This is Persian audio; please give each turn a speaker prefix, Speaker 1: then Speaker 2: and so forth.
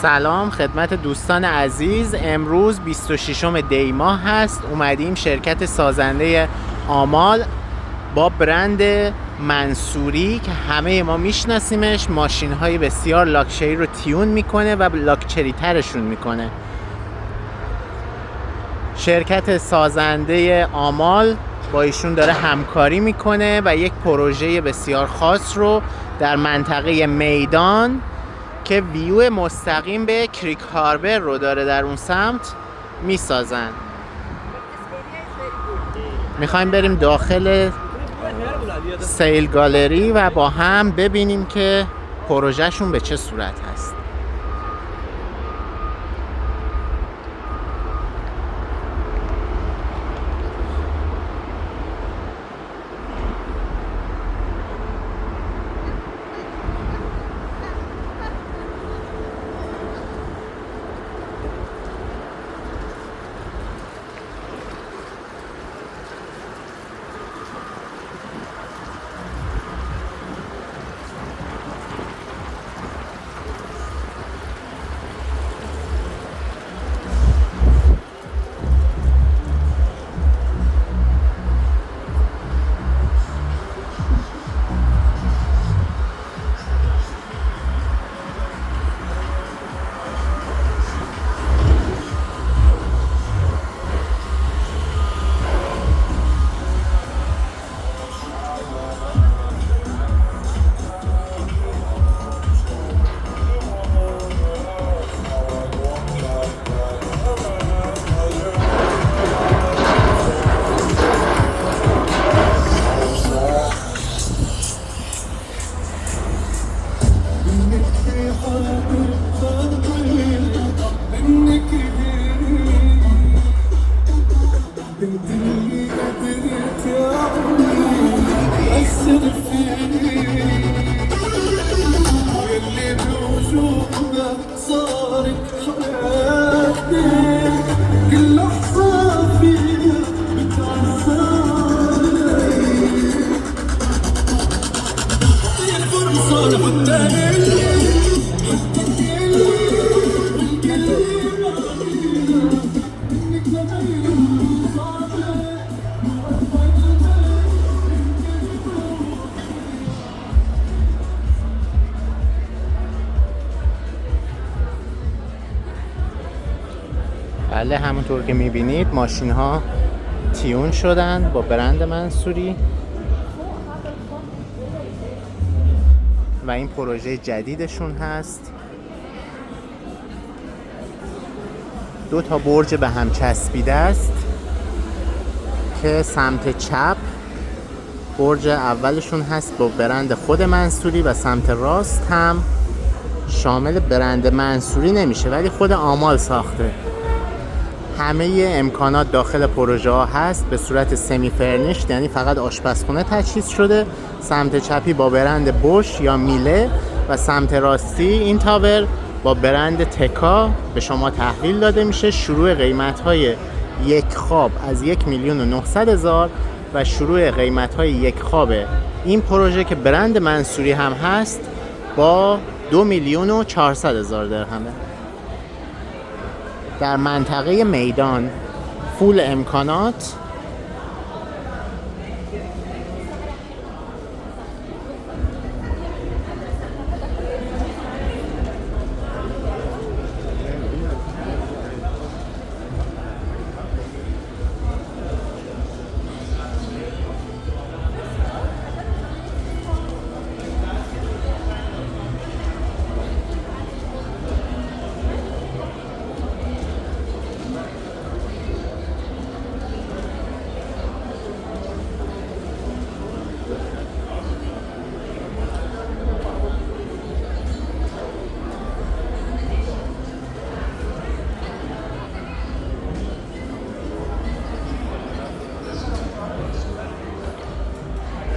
Speaker 1: سلام خدمت دوستان عزیز. امروز 26 دی ماه هست. اومدیم شرکت سازنده آمال با برند منصوری که همه ما میشناسیمش ماشین های بسیار لاکچری رو تیون میکنه و لاکچری ترشون میکنه. شرکت سازنده آمال با ایشون داره همکاری میکنه و یک پروژه بسیار خاص رو در منطقه میدان که ویو مستقیم به کریک هاربر رو داره در اون سمت میسازن. میخوایم بریم داخل سیل گالری و با هم ببینیم که پروژهشون به چه صورت هست. بله، همونطور که میبینید ماشین ها تیون شدن با برند منصوری و این پروژه جدیدشون هست. 2 تا برج به هم چسبیده است که سمت چپ برج اولشون هست با برند خود منصوری و سمت راست هم شامل برند منصوری نمیشه ولی خود آمال ساخته. همه امکانات داخل پروژه ها هست به صورت سمی فرنیشت، یعنی فقط آشپزخونه تجهیز شده. سمت چپی با برند بوش یا میله و سمت راستی این تاور با برند تکا به شما تحویل داده میشه. شروع قیمت های یک خواب از 1,900,000 و شروع قیمت های یک خواب این پروژه که برند منصوری هم هست با 2,400,000 درهمه. در منطقه میدان فول امکانات